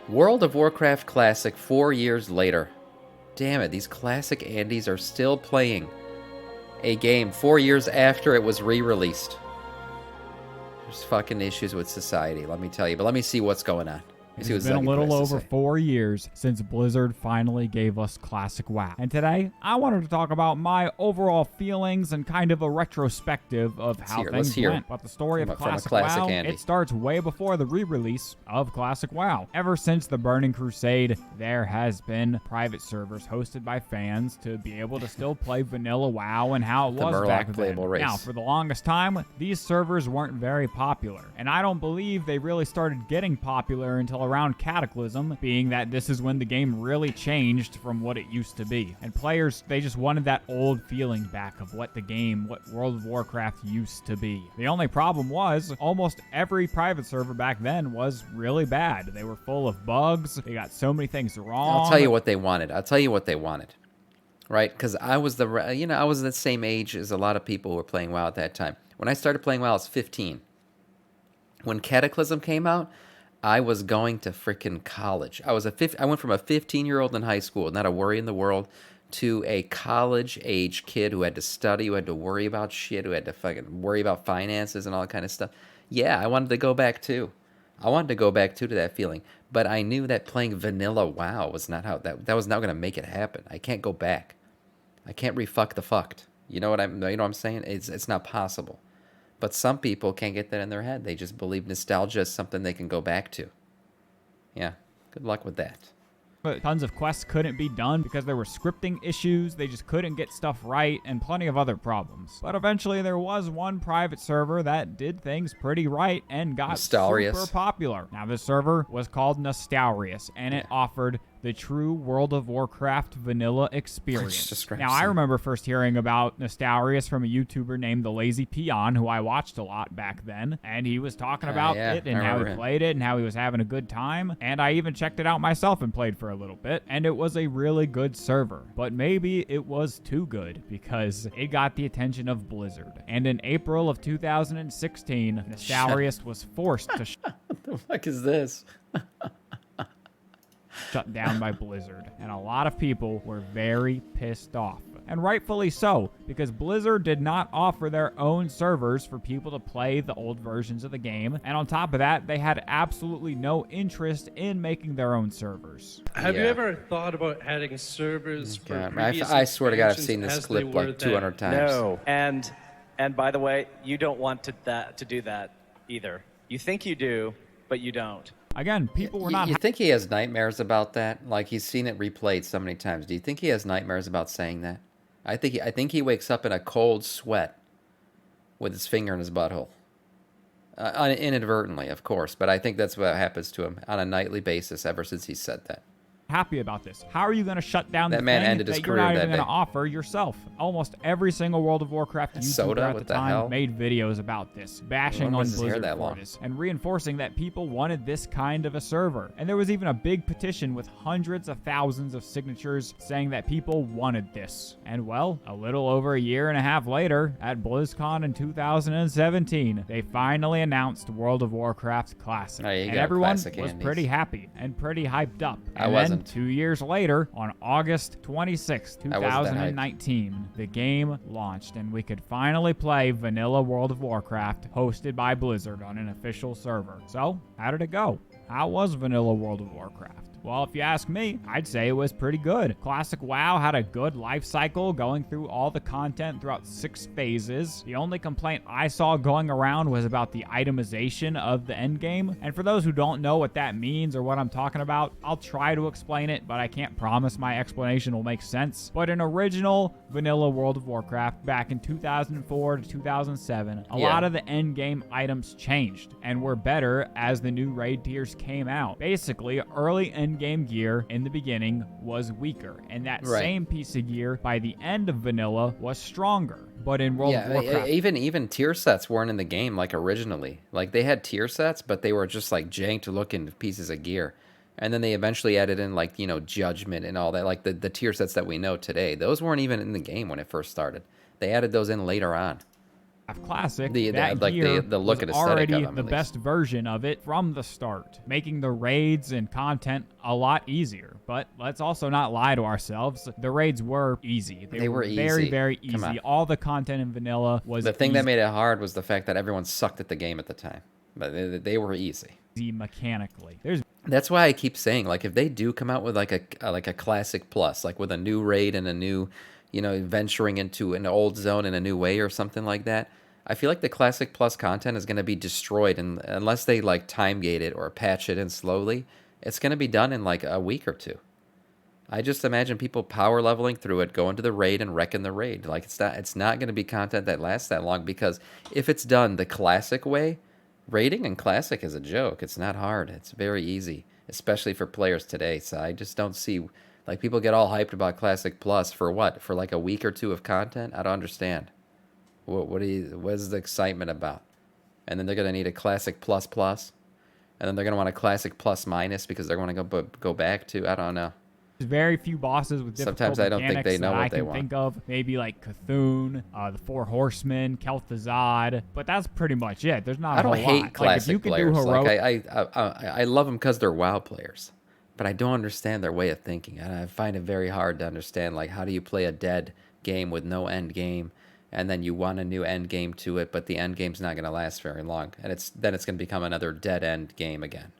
World of Warcraft Classic 4 years later. Damn it, these classic Andes are still playing a game 4 years after it was re-released. There's fucking issues with society, let me tell you. But let me see what's going on. It's been a little over 4 years since Blizzard finally gave us Classic WoW. And today, I wanted to talk about my overall feelings and kind of a retrospective of how things went. But the story of Classic WoW, it starts way before the re-release of Classic WoW. Ever since the Burning Crusade, there has been private servers hosted by fans to be able to still play vanilla WoW and how it was back then. Now, for the longest time, these servers weren't very popular. And I don't believe they really started getting popular until around Cataclysm, being that this is when the game really changed from what it used to be. And players, they just wanted that old feeling back of what World of Warcraft used to be. The only problem was, almost every private server back then was really bad. They were full of bugs, they got so many things wrong. I'll tell you what they wanted. Right? Because I was the same age as a lot of people who were playing WoW at that time. When I started playing WoW, I was 15. When Cataclysm came out, I was going to freaking college. I went from a 15-year-old in high school, not a worry in the world, to a college-age kid who had to study, who had to worry about shit, who had to fucking worry about finances and all that kind of stuff. Yeah, I wanted to go back too. To that feeling. But I knew that playing vanilla WoW was not how that was not going to make it happen. I can't go back. I can't refuck the fucked. You know what I'm saying? It's not possible. But some people can't get that in their head. They just believe nostalgia is something they can go back to. Yeah, good luck with that. But tons of quests couldn't be done because there were scripting issues, they just couldn't get stuff right, and plenty of other problems. But eventually there was one private server that did things pretty right and got super popular. Now this server was called Nostalrius, and it offered the true World of Warcraft vanilla experience. Now, I remember first hearing about Nostalrius from a YouTuber named The Lazy Peon, who I watched a lot back then, and he was talking about it and how he played it and how he was having a good time, and I even checked it out myself and played for a little bit, and it was a really good server. But maybe it was too good because it got the attention of Blizzard. And in April of 2016, Nostalrius was forced to what the fuck is this? shut down by Blizzard, and a lot of people were very pissed off. And rightfully so, because Blizzard did not offer their own servers for people to play the old versions of the game, and on top of that, they had absolutely no interest in making their own servers. Have you ever thought about adding servers for previous I swear to God, I've seen this clip like 200 times. No, and by the way, you don't want to do that either. You think you do, but you don't. Again, people were not... You think he has nightmares about that? Like, he's seen it replayed so many times. Do you think he has nightmares about saying that? I think he wakes up in a cold sweat with his finger in his butthole. Inadvertently, of course, but I think that's what happens to him on a nightly basis ever since he said that. Happy about this. How are you going to shut down that the man thing ended his that career you're not that even going day? to offer yourself? Almost every single World of Warcraft YouTuber at the time made videos about this, bashing on Blizzard for this, and reinforcing that people wanted this kind of a server. And there was even a big petition with hundreds of thousands of signatures saying that people wanted this. And well, a little over a year and a half later, at BlizzCon in 2017, they finally announced World of Warcraft Classic. And everyone was pretty happy and pretty hyped up. And then 2 years later, on August 26, 2019, the game launched, and we could finally play vanilla World of Warcraft hosted by Blizzard on an official server. So, how did it go? How was vanilla World of Warcraft? Well, if you ask me, I'd say it was pretty good. Classic WoW had a good life cycle, going through all the content throughout 6 phases. The only complaint I saw going around was about the itemization of the endgame. And for those who don't know what that means or what I'm talking about, I'll try to explain it, but I can't promise my explanation will make sense. But in original vanilla World of Warcraft, back in 2004 to 2007, a lot of the endgame items changed and were better as the new raid tiers came out. Basically, early endgame gear in the beginning was weaker, and that same piece of gear by the end of vanilla was stronger. But in World of Warcraft, even tier sets weren't in the game like originally. Like, they had tier sets, but they were just like janked looking pieces of gear. And then they eventually added in, like, you know, Judgment and all that, like the tier sets that we know today. Those weren't even in the game when it first started. They added those in later on. Classic, the look and aesthetic already of them, the best version of it from the start, making the raids and content a lot easier. But let's also not lie to ourselves. The raids were easy. They were very, easy. very easy. All the content in vanilla was the thing easy. that made it hard was the fact that everyone sucked at the game at the time. But they were easy. Mechanically. That's why I keep saying, like, if they do come out with like a classic plus, like with a new raid and a new, venturing into an old zone in a new way or something like that, I feel like the classic plus content is going to be destroyed, and unless they like time gate it or patch it in slowly, it's going to be done in like a week or two. I just imagine people power leveling through it, going to the raid and wrecking the raid. Like it's not going to be content that lasts that long, because if it's done the classic way, raiding in classic is a joke. It's not hard. It's very easy, especially for players today. So I just don't see, like, people get all hyped about classic plus for what? For like a week or two of content? I don't understand. What is the excitement about? And then they're gonna need a classic plus plus, and then they're gonna want a classic plus minus because they're gonna go back to, I don't know. There's very few bosses with difficult Sometimes I don't think they know what they want. I can think of maybe like Cthulhu, the Four Horsemen, Kel'Thuzad, but that's pretty much it. There's not. I don't hate lot. classic like, if you can players. Do heroic, I love them because they're WoW players, but I don't understand their way of thinking. And I find it very hard to understand, like, how do you play a dead game with no end game, and then you want a new end game to it, but the end game's not going to last very long, and it's going to become another dead end game again.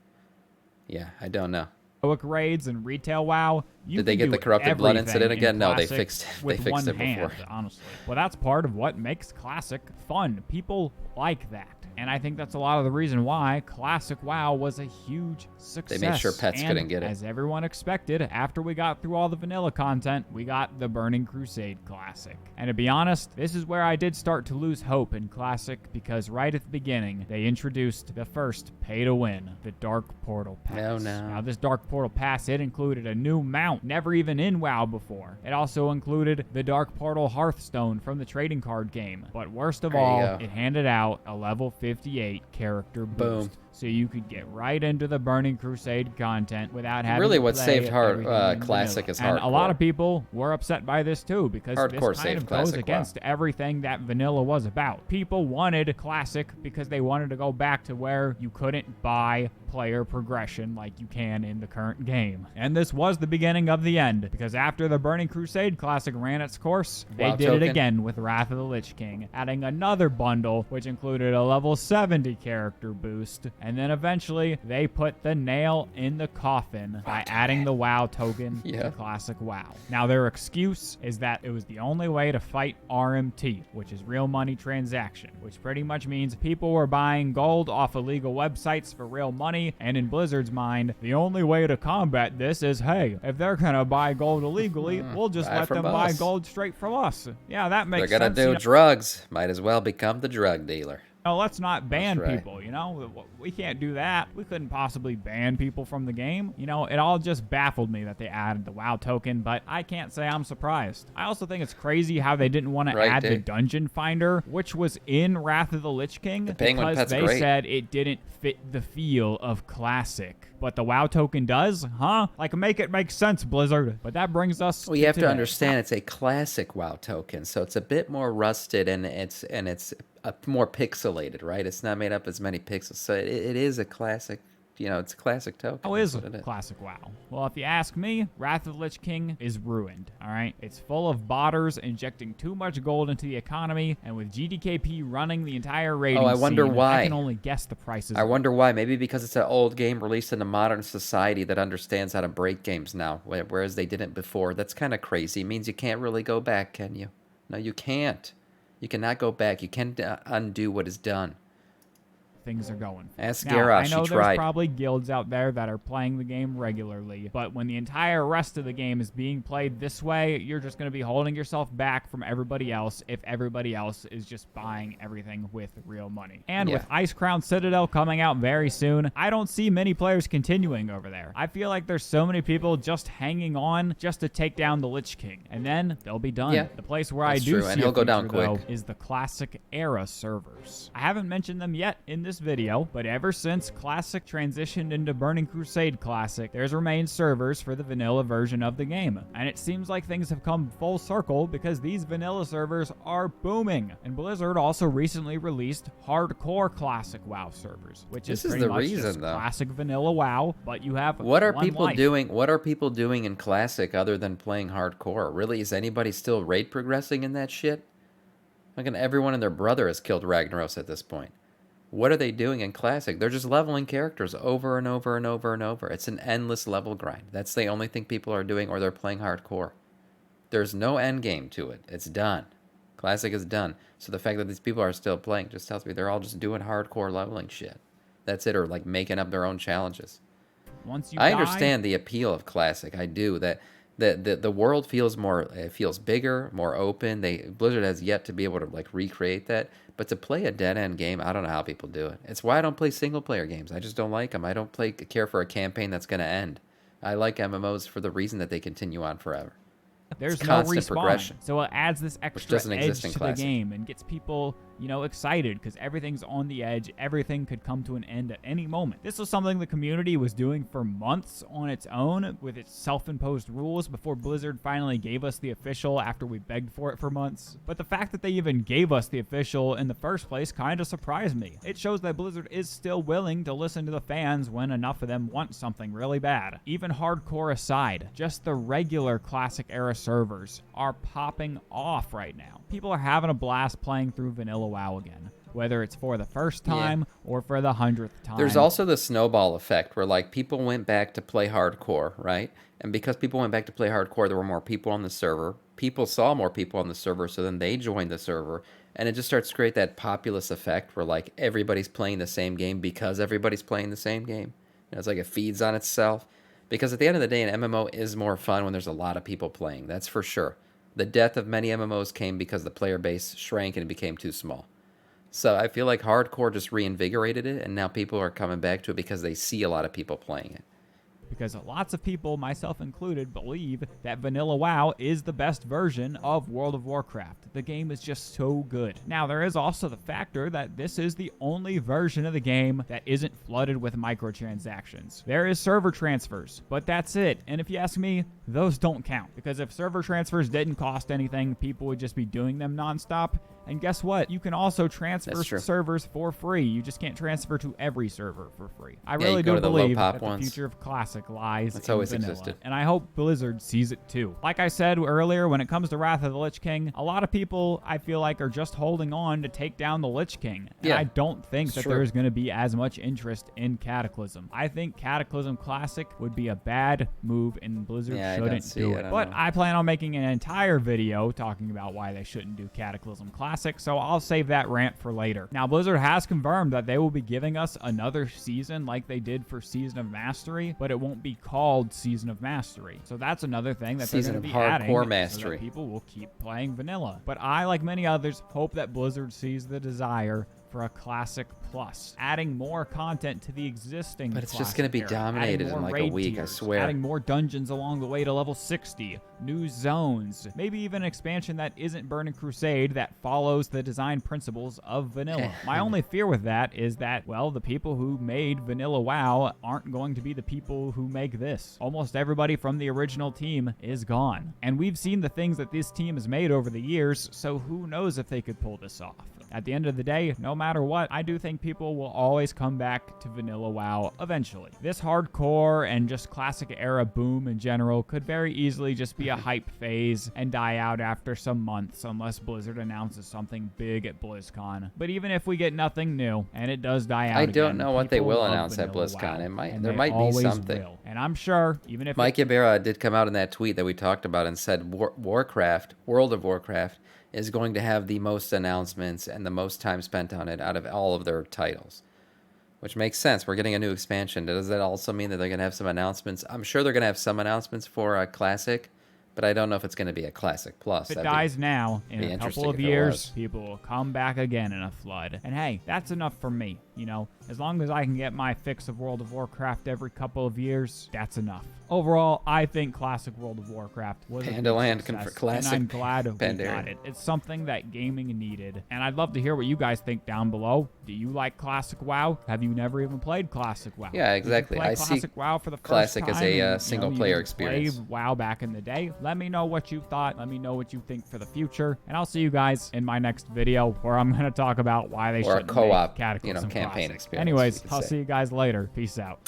Yeah, I don't know. Heroic raids and retail WoW. Did they get the corrupted blood incident again? No, they fixed it hand, before. Honestly, well, that's part of what makes classic fun. People like that. And I think that's a lot of the reason why Classic WoW was a huge success. They made sure pets couldn't get it. As everyone expected, after we got through all the vanilla content, we got the Burning Crusade Classic. And to be honest, this is where I did start to lose hope in Classic, because right at the beginning, they introduced the first pay-to-win, the Dark Portal Pass. Oh, no. Now, this Dark Portal Pass, it included a new mount, never even in WoW before. It also included the Dark Portal Hearthstone from the trading card game. But worst of all, it handed out a level 58 character boost. Boom. So you could get right into the Burning Crusade content without having really to what play saved Classic vanilla. is hardcore. And a lot of people were upset by this too, because Hardcore this kind of Classic goes against everything that vanilla was about. People wanted Classic because they wanted to go back to where you couldn't buy player progression like you can in the current game. And this was the beginning of the end, because after the Burning Crusade Classic ran its course, they did it again with Wrath of the Lich King, adding another bundle which included a level 70 character boost. And then eventually, they put the nail in the coffin by adding the WoW token to Classic WoW. Now, their excuse is that it was the only way to fight RMT, which is real money transaction, which pretty much means people were buying gold off illegal websites for real money, and in Blizzard's mind, the only way to combat this is, hey, if they're gonna buy gold illegally, we'll just let them buy gold straight from us. Yeah, that makes sense. They're gonna do drugs. Might as well become the drug dealer. No, let's not ban people, We can't do that. We couldn't possibly ban people from the game. It all just baffled me that they added the WoW token, but I can't say I'm surprised. I also think it's crazy how they didn't want to add the Dungeon Finder, which was in Wrath of the Lich King, because they said it didn't fit the feel of Classic. But the WoW token does, huh? Like, make it make sense, Blizzard. But that brings us Well, you have to understand it's a classic WoW token, so it's a bit more rusted, and it's more pixelated, right? It's not made up as many pixels, so it is a classic. It's a classic token. Oh, is a classic WoW. Well, if you ask me, Wrath of the Lich King is ruined, all right? It's full of botters injecting too much gold into the economy, and with GDKP running the entire rating I wonder scene, why. I can only guess the prices. I wonder why. Maybe because it's an old game released in a modern society that understands how to break games now, whereas they didn't before. That's kind of crazy. It means you can't really go back, can you? No, you can't. You cannot go back. You can't undo what is done. Things are going. Ask now, Garrosh, I know he there's tried. probably guilds out there that are playing the game regularly, but when the entire rest of the game is being played this way, you're just going to be holding yourself back from everybody else if everybody else is just buying everything with real money. And with Ice Crown Citadel coming out very soon, I don't see many players continuing over there. I feel like there's so many people just hanging on just to take down the Lich King, and then they'll be done. Yeah, the place where that's I do true, see and he'll go down quick. is the Classic Era servers. I haven't mentioned them yet in this this video, but ever since Classic transitioned into Burning Crusade Classic, there's remained servers for the vanilla version of the game. And it seems like things have come full circle because these vanilla servers are booming. And Blizzard also recently released hardcore Classic WoW servers, which is pretty much just classic vanilla WoW, but you have what are people doing? What are people doing in Classic other than playing hardcore? Really, is anybody still raid progressing in that shit? Like, everyone and their brother has killed Ragnaros at this point. What are they doing in Classic? They're just leveling characters over and over and over and over. It's an endless level grind. That's the only thing people are doing, or they're playing hardcore. There's no end game to it. It's done. Classic is done. So the fact that these people are still playing just tells me they're all just doing hardcore leveling shit. That's it, or like making up their own challenges. I understand the appeal of Classic. I do. That the world feels bigger, more open. Blizzard has yet to be able to like recreate that. But to play a dead end game, I don't know how people do it. It's why I don't play single player games. I just don't like them. I don't care for a campaign that's going to end. I like MMOs for the reason that they continue on forever. There's no respawn, so it adds this extra edge to the game and gets people, excited because everything's on the edge. Everything could come to an end at any moment. This was something the community was doing for months on its own with its self-imposed rules before Blizzard finally gave us the official after we begged for it for months. But the fact that they even gave us the official in the first place kind of surprised me. It shows that Blizzard is still willing to listen to the fans when enough of them want something really bad. Even hardcore aside, just the regular Classic era servers are popping off right now. People are having a blast playing through vanilla WoW again, whether it's for the first time or for the 100th time. There's also the snowball effect where like people went back to play hardcore, right? And because people went back to play hardcore, there were more people on the server. People saw more people on the server, so then they joined the server. And it just starts to create that populace effect where like everybody's playing the same game because everybody's playing the same game. It's like it feeds on itself. Because at the end of the day, an MMO is more fun when there's a lot of people playing. That's for sure. The death of many MMOs came because the player base shrank and it became too small. So I feel like hardcore just reinvigorated it, and now people are coming back to it because they see a lot of people playing it. Because lots of people, myself included, believe that vanilla WoW is the best version of World of Warcraft. The game is just so good. Now, there is also the factor that this is the only version of the game that isn't flooded with microtransactions. There is server transfers, but that's it. And if you ask me, those don't count. Because if server transfers didn't cost anything, people would just be doing them nonstop. And guess what? You can also transfer servers for free. You just can't transfer to every server for free. I really do believe that the future of Classic lies in vanilla. Existed. And I hope Blizzard sees it too. Like I said earlier, when it comes to Wrath of the Lich King, a lot of people, I feel like, are just holding on to take down the Lich King. And I don't think that there's going to be as much interest in Cataclysm. I think Cataclysm Classic would be a bad move, and Blizzard shouldn't do it. But I plan on making an entire video talking about why they shouldn't do Cataclysm Classic, so I'll save that rant for later. Now, Blizzard has confirmed that they will be giving us another season like they did for Season of Mastery, but it won't be called Season of Mastery. So that's another thing that they're going to be adding so that people will keep playing vanilla. But I, like many others, hope that Blizzard sees the desire for a Classic Plus, adding more content to the existing. But it's just going to be dominated in like a week, tiers, I swear. Adding more dungeons along the way to level 60, new zones, maybe even an expansion that isn't Burning Crusade that follows the design principles of vanilla. My only fear with that is that, well, the people who made vanilla WoW aren't going to be the people who make this. Almost everybody from the original team is gone. And we've seen the things that this team has made over the years, so who knows if they could pull this off. At the end of the day, no matter what, I do think people will always come back to vanilla WoW eventually. This hardcore and just Classic era boom in general could very easily just be a hype phase and die out after some months unless Blizzard announces something big at BlizzCon. But even if we get nothing new and it does die out I don't know what they will announce at BlizzCon. There might be something. Will. And I'm sure, even if Mike Ibarra did come out in that tweet that we talked about and said Warcraft, World of Warcraft, is going to have the most announcements and the most time spent on it out of all of their titles. Which makes sense. We're getting a new expansion. Does that also mean that they're going to have some announcements? I'm sure they're going to have some announcements for a Classic, but I don't know if it's going to be a Classic Plus. If it dies now, in a couple of years, people will come back again in a flood. And hey, that's enough for me. You know, as long as I can get my fix of World of Warcraft every couple of years, that's enough. Overall, I think Classic World of Warcraft was a big success, Classic and I'm glad we got it. It's something that gaming needed, and I'd love to hear what you guys think down below. Do you like Classic WoW? Have you never even played Classic WoW? Yeah, exactly. I see WoW for the first Classic time as a and, single-player experience. Played WoW back in the day. Let me know what you thought. Let me know what you think for the future, and I'll see you guys in my next video where I'm going to talk about why they shouldn't co-op, make Cataclysm campaign Classic. experience. Anyways, I'll see you guys later. Peace out.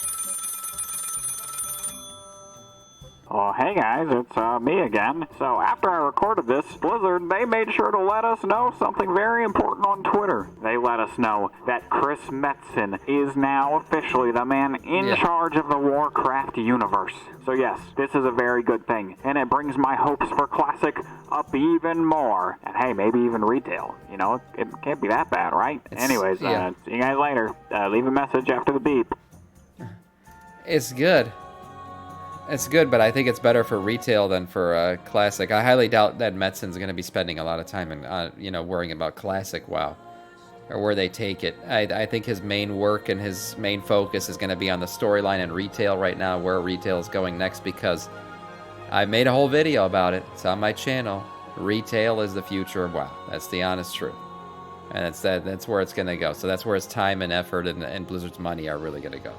Well, hey guys, it's me again. So after I recorded this, Blizzard, they made sure to let us know something very important on Twitter. They let us know that Chris Metzen is now officially the man in charge of the Warcraft universe. So yes, this is a very good thing, and it brings my hopes for Classic up even more. And hey, maybe even retail. You know, it can't be that bad, right? Anyways, see you guys later. Leave a message after the beep. It's good. It's good, but I think it's better for retail than for Classic. I highly doubt that Metzen's going to be spending a lot of time in, worrying about Classic WoW or where they take it. I think his main work and his main focus is going to be on the storyline and retail right now, where retail is going next, because I made a whole video about it. It's on my channel. Retail is the future of WoW. That's the honest truth. And that's where it's going to go. So that's where his time and effort and Blizzard's money are really going to go.